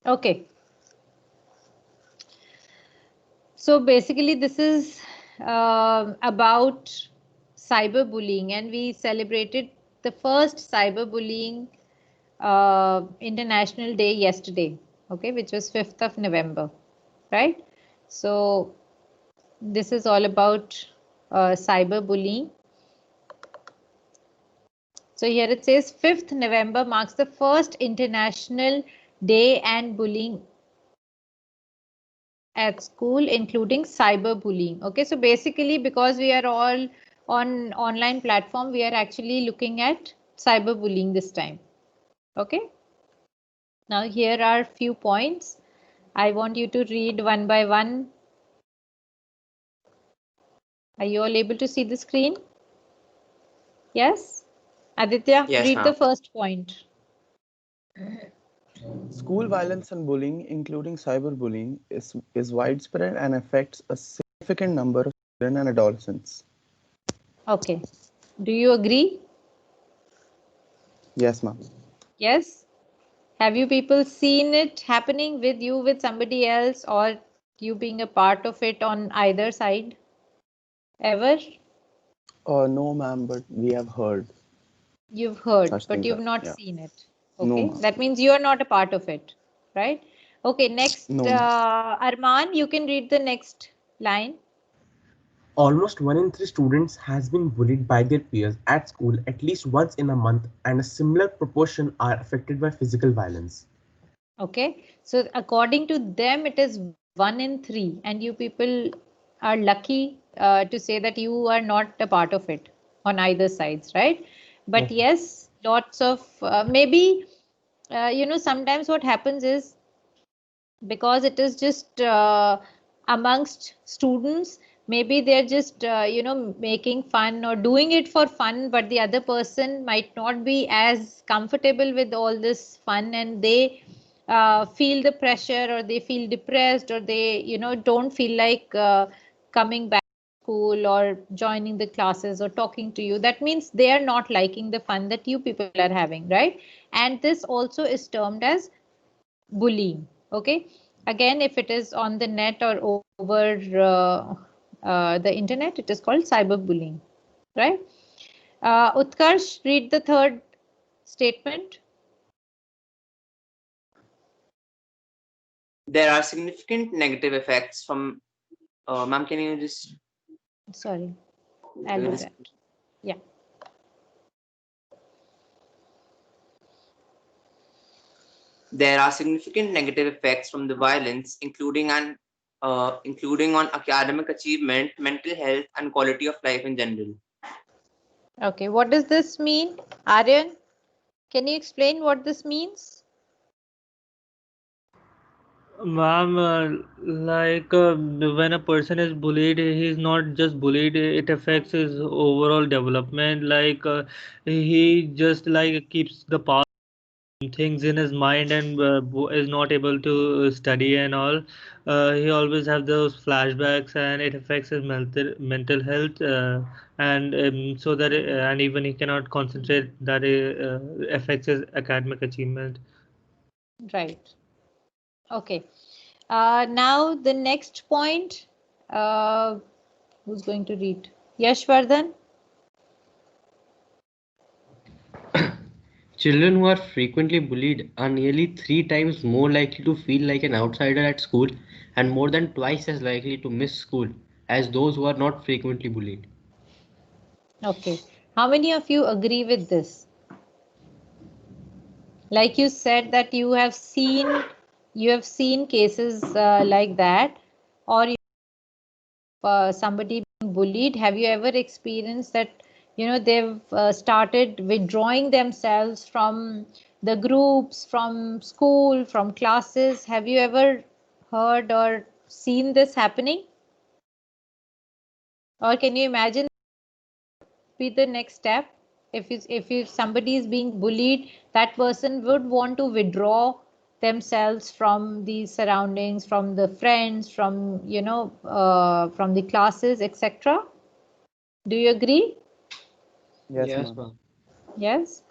Okay. So basically, this is about cyberbullying, and we celebrated the first cyberbullying International Day yesterday, okay, which was 5th of November, right? So this is all about cyberbullying. So here it says 5th November marks the first International Day and bullying at school, including cyberbullying. Okay, so basically, because we are all on online platform, we are actually looking at cyberbullying this time. Okay, now here are few points. I want you to read one by one. Are you all able to see the screen? Yes? Aditya, Yes, read ma'am. the first point. School violence and bullying, including cyberbullying, is widespread and affects a significant number of children and adolescents. Okay. Do you agree? Yes, ma'am. Yes? Have you people seen it happening with you, with somebody else, or you being a part of it on either side? Ever? No, ma'am, but we have heard You've heard, such but things. you've not Yeah. seen it. No, Okay. ma'am. That means you are not a part of it, right? Okay. Next, No, ma'am. Arman, you can read the next line. Almost 1 in 3 students has been bullied by their peers at school at least once in a month, and a similar proportion are affected by physical violence. Okay. So according to them, it is 1 in 3, and you people are lucky to say that you are not a part of it on either sides, right? But Yes, ma'am. yes, lots of maybe sometimes what happens is, because it is just amongst students, maybe they're just making fun or doing it for fun, but the other person might not be as comfortable with all this fun, and they feel the pressure, or they feel depressed, or they don't feel like coming back to school or joining the classes or talking to you. That means they are not liking the fun that you people are having, right? And this also is termed as bullying. Okay, again, if it is on the net or over the internet, it is called cyberbullying, right? Utkarsh, read the third statement. There are significant negative effects from. Ma'am, can you just Sorry, I'll do that. Yeah. There are significant negative effects from the violence, including on academic achievement, mental health, and quality of life in general. Okay, what does this mean? Aryan, can you explain what this means? Ma'am, when a person is bullied, he's not just bullied, it affects his overall development. He just like keeps the past things in his mind and is not able to study and all. He always have those flashbacks, and it affects his mental health, and so that and even he cannot concentrate. That affects his academic achievement. Right. Okay. Now the next point. Who's going to read? Yashvardhan. Children who are frequently bullied are nearly 3 times more likely to feel like an outsider at school and more than twice as likely to miss school as those who are not frequently bullied. Okay. How many of you agree with this? Like you said that you have seen cases like that, or somebody being bullied. Have you ever experienced that they've started withdrawing themselves from the groups, from school, from classes? Have you ever heard or seen this happening? Or can you imagine be the next step? If somebody is being bullied, that person would want to withdraw themselves from the surroundings, from the friends, from from the classes, etc. Do you agree? Yes, Yes, ma'am. ma'am. Yes.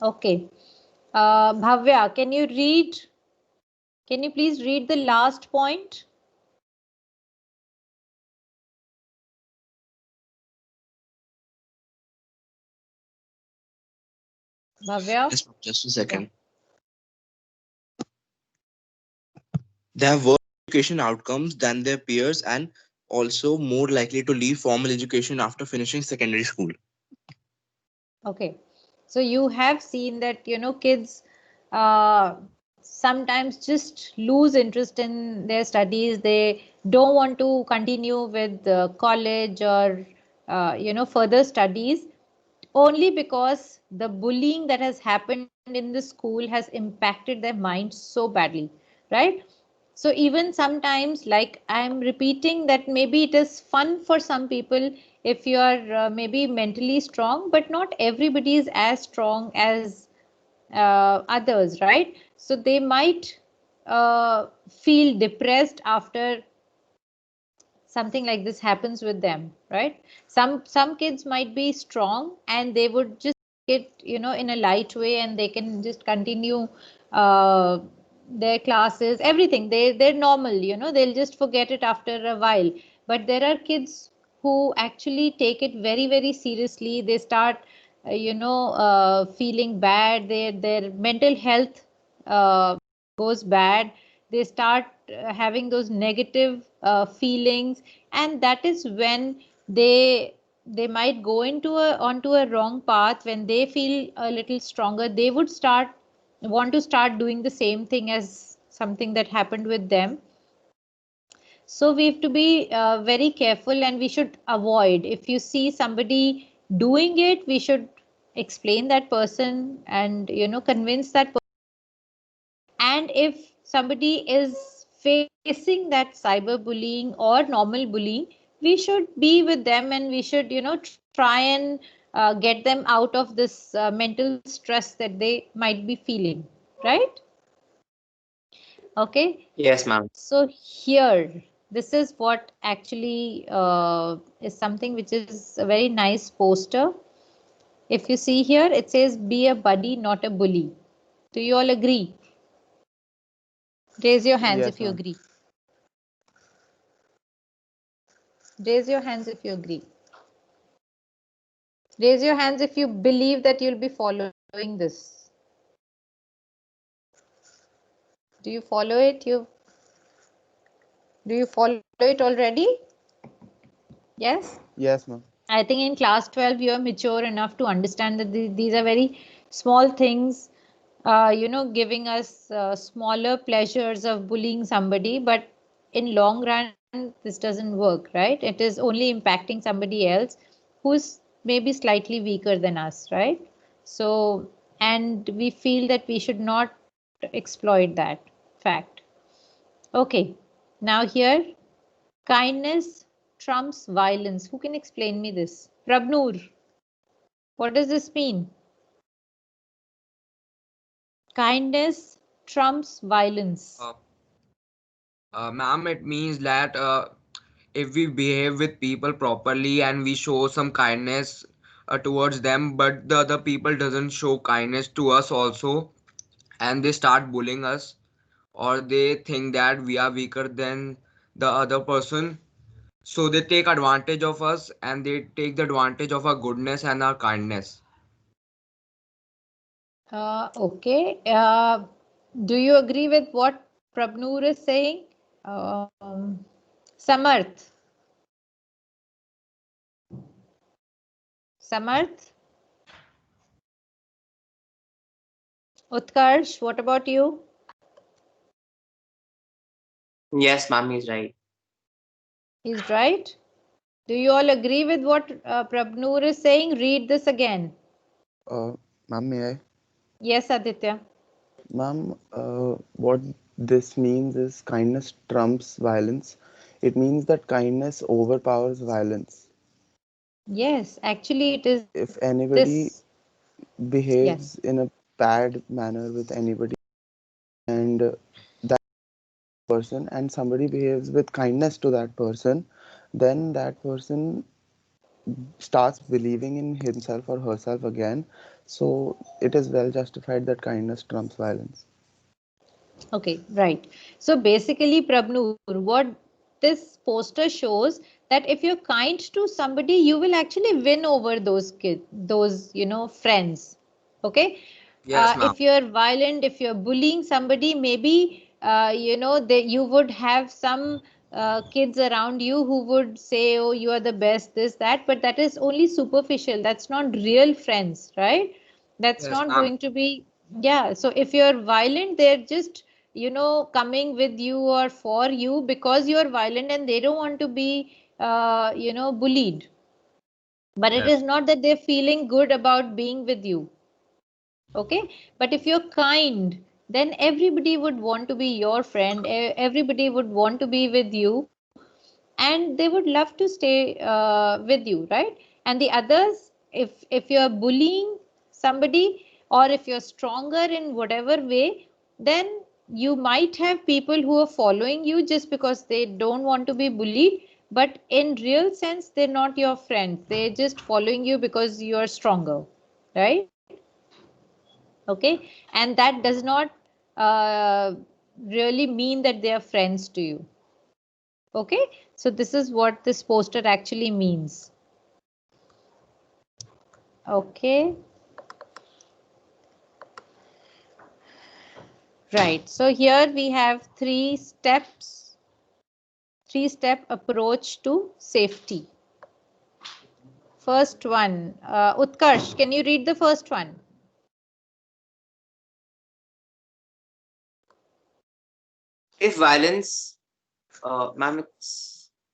Okay. Bhavya, can you read Can you please read the last point? Bhavya? Yes, ma'am, just a second. They have worse education outcomes than their peers and also more likely to leave formal education after finishing secondary school. Okay, so you have seen that, you know, kids sometimes just lose interest in their studies. They don't want to continue with college or, you know, further studies, only because the bullying that has happened in the school has impacted their mind so badly, right? So even sometimes, like I'm repeating, that maybe it is fun for some people if you are maybe mentally strong, but not everybody is as strong as others, right? So they might feel depressed after something like this happens with them, right? Some kids might be strong and they would just take it, you know, in a light way, and they can just continue uh, their classes, everything. They're normal, you know, they'll just forget it after a while. But there are kids who actually take it very, very seriously. They start feeling bad. Their mental health goes bad. They start having those negative feelings, and that is when they might go into a onto a wrong path. When they feel a little stronger, they would want to start doing the same thing as something that happened with them. So we have to be very careful, and we should avoid. If you see somebody doing it, we should explain that person and, you know, convince that person. And if somebody is facing that cyberbullying or normal bullying, we should be with them, and we should, you know, try and get them out of this mental stress that they might be feeling, right? Okay. Yes, ma'am. So here, this is what actually is something which is a very nice poster. If you see here, it says, be a buddy, not a bully. Do you all agree? Raise your hands Yes, if you ma'am. agree. Raise your hands if you agree. Raise your hands if you believe that you'll be following this. Do you follow it? Do you follow it already? Yes? Yes, ma'am. I think in class 12 you are mature enough to understand that these are very small things, you know, giving us smaller pleasures of bullying somebody, but in long run this doesn't work, right? It is only impacting somebody else who's maybe slightly weaker than us, right? So, and we feel that we should not exploit that fact. Okay, now here, kindness trumps violence. Who can explain me this? Prabnoor, what does this mean? Kindness trumps violence. Ma'am, it means that if we behave with people properly and we show some kindness towards them, but the other people doesn't show kindness to us also, and they start bullying us, or they think that we are weaker than the other person, so they take advantage of us and they take the advantage of our goodness and our kindness. Okay. Do you agree with what Prabnoor is saying? Samarth. Samarth. Utkarsh, what about you? Yes, ma'am, he's right. He's right. Do you all agree with what Prabnoor is saying? Read this again. Uh, Ma'am, may I? Yes, Aditya. Ma'am, what this means is kindness trumps violence. It means that kindness overpowers violence. Yes, actually it is If this. anybody Yes. behaves in a bad manner with anybody, and that person, and somebody behaves with kindness to that person, then that person starts believing in himself or herself again. So it is well justified that kindness trumps violence. Okay, right. So basically, Prabnu, what this poster shows that if you're kind to somebody, you will actually win over those kids, those, friends. Okay. Yes, ma'am. If you're violent, if you're bullying somebody, maybe, you would have some kids around you who would say, oh, you are the best, this, that, but that is only superficial. That's not real friends, right? That's Yes, not ma'am. going to be, yeah. So if you're violent, they're just coming with you or for you because you're violent and they don't want to be bullied, but it Yes. is not that they're feeling good about being with you. Okay, but if you're kind, then everybody would want to be your friend, everybody would want to be with you, and they would love to stay with you, right? And the others, if you're bullying somebody, or if you're stronger in whatever way, then you might have people who are following you just because they don't want to be bullied, but in real sense they're not your friends, they're just following you because you are stronger, right? Okay, and that does not uh, really mean that they are friends to you. Okay, so this is what this poster actually means. Okay, right. So here we have three-step approach to safety. First one, Utkarsh, can you read the first one? If violence, ma'am,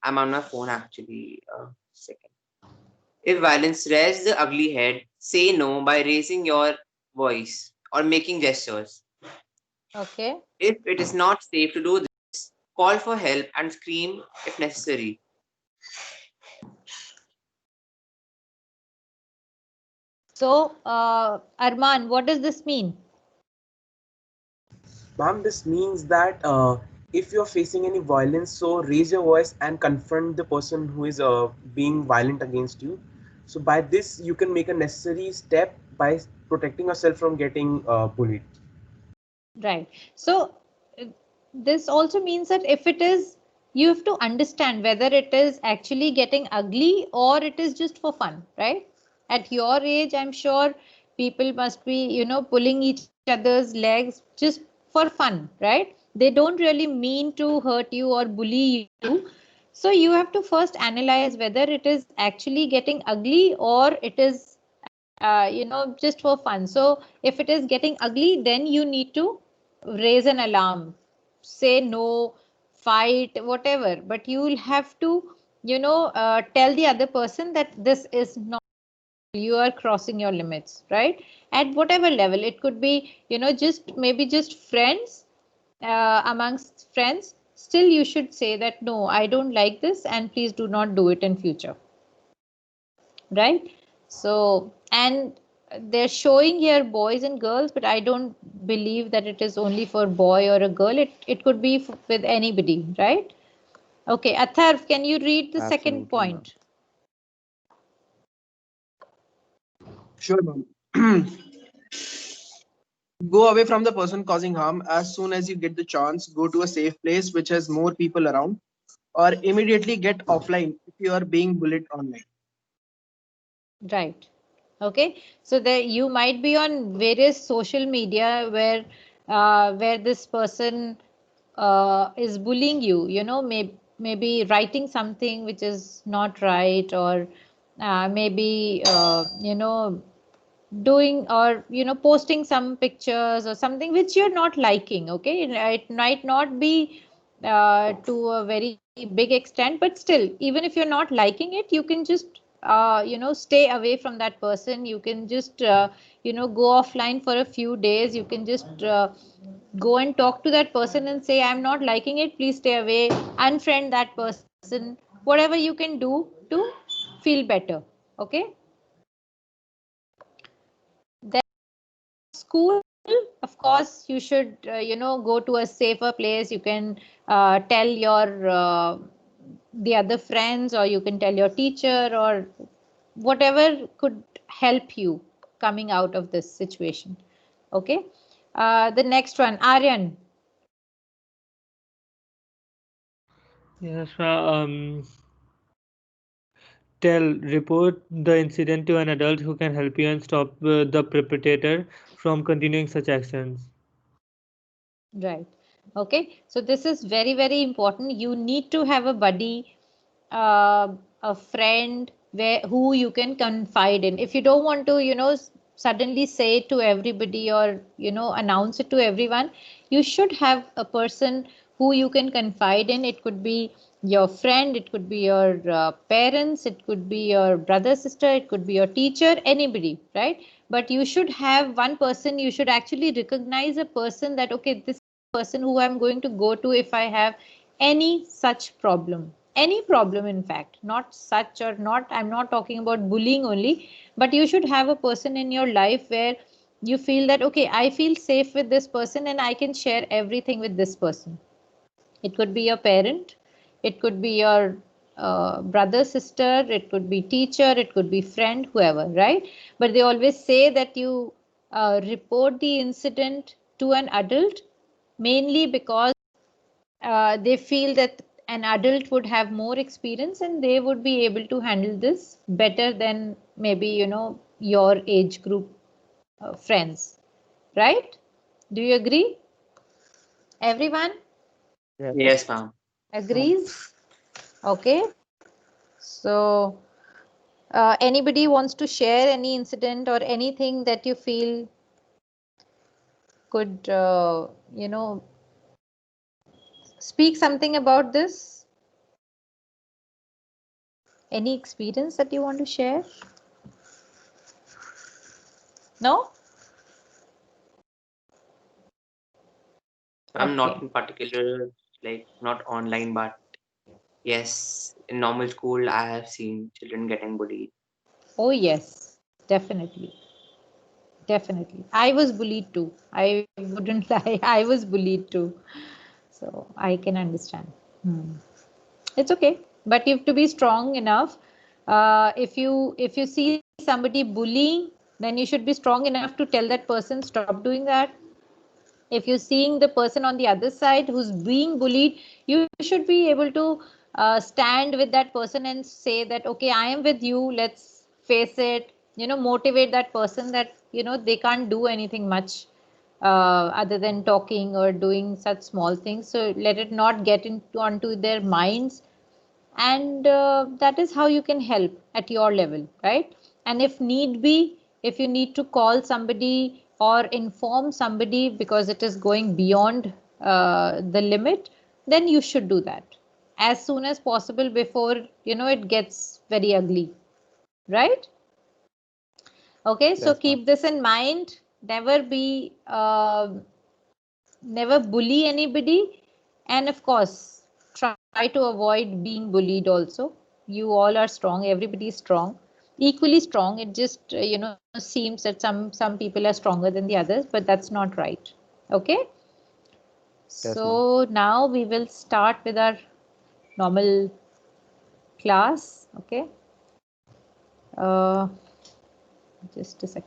I'm on my phone actually. Second. If violence rears the ugly head, say no by raising your voice or making gestures. Okay. If it is not safe to do this, call for help and scream if necessary. So, Arman, what does this mean? Ma'am, this means that if you're facing any violence, so raise your voice and confront the person who is being violent against you. So by this, you can make a necessary step by protecting yourself from getting bullied. Right. So this also means that if it is, you have to understand whether it is actually getting ugly or it is just for fun, right? At your age, I'm sure people must be, pulling each other's legs just for fun, right? They don't really mean to hurt you or bully you. So you have to first analyze whether it is actually getting ugly or it is, just for fun. So if it is getting ugly, then you need to raise an alarm, say no, fight, whatever. But you will have to, tell the other person that this is not, you are crossing your limits, right? At whatever level, it could be, just maybe just friends, amongst friends. Still, you should say that no, I don't like this, and please do not do it in future, right? So, and they're showing here boys and girls, but I don't believe that it is only for boy or a girl. It could be with anybody, right? Okay, Atharv, can you read the second Absolutely, ma'am. point? Sure, ma'am. Go away from the person causing harm as soon as you get the chance. Go to a safe place which has more people around, or immediately get offline if you are being bullied online. Right. Okay. So there you might be on various social media where this person is bullying you, maybe writing something which is not right, or maybe doing, or posting some pictures or something which you're not liking. Okay, it might not be to a very big extent, but still, even if you're not liking it, you can just stay away from that person. You can just go offline for a few days. You can just go and talk to that person and say, I'm not liking it, please stay away, unfriend that person, whatever you can do to feel better. Okay, then school, of course you should go to a safer place. You can tell your the other friends, or you can tell your teacher, or whatever could help you coming out of this situation. Okay, the next one, Aryan, Yes, report the incident to an adult who can help you and stop the perpetrator from continuing such actions. Right. Okay. So this is very, very important. You need to have a buddy, a friend who you can confide in. If you don't want to, suddenly say it to everybody or, announce it to everyone, you should have a person who you can confide in. It could be your friend, it could be your parents, it could be your brother, sister, it could be your teacher, anybody, right? But you should have one person, you should actually recognize a person that, okay, this person who I'm going to go to if I have any such problem. Any problem, in fact, not such or not, I'm not talking about bullying only, but you should have a person in your life where you feel that, okay, I feel safe with this person and I can share everything with this person. It could be your parent, it could be your brother, sister, it could be teacher, it could be friend, whoever, right? But they always say that you report the incident to an adult, mainly because they feel that an adult would have more experience and they would be able to handle this better than maybe, your age group friends, right? Do you agree? Everyone Yes. Yes, ma'am. agrees? Okay. So, anybody wants to share any incident or anything that you feel could, speak something about this? Any experience that you want to share? No? I'm Okay. not in particular, like not online, but yes, in normal school, I have seen children getting bullied. Oh, yes, definitely. Definitely. I was bullied too. I wouldn't lie. I was bullied too. So I can understand. Hmm. It's okay, but you have to be strong enough. If you see somebody bullying, then you should be strong enough to tell that person stop doing that. If you're seeing the person on the other side who's being bullied, you should be able to stand with that person and say that, okay, I am with you, let's face it, motivate that person that they can't do anything much other than talking or doing such small things, so let it not get into onto their minds, and that is how you can help at your level, right? And if need be, if you need to call somebody or inform somebody because it is going beyond the limit, then you should do that as soon as possible before it gets very ugly, right? Okay, so Yes, ma'am. keep this in mind. Never be never bully anybody, and of course try to avoid being bullied also. You all are strong, everybody is strong, equally strong. It just seems that some people are stronger than the others, but that's not right. Okay, Yes, ma'am. so now we will start with our normal class. Okay, uh, just a second.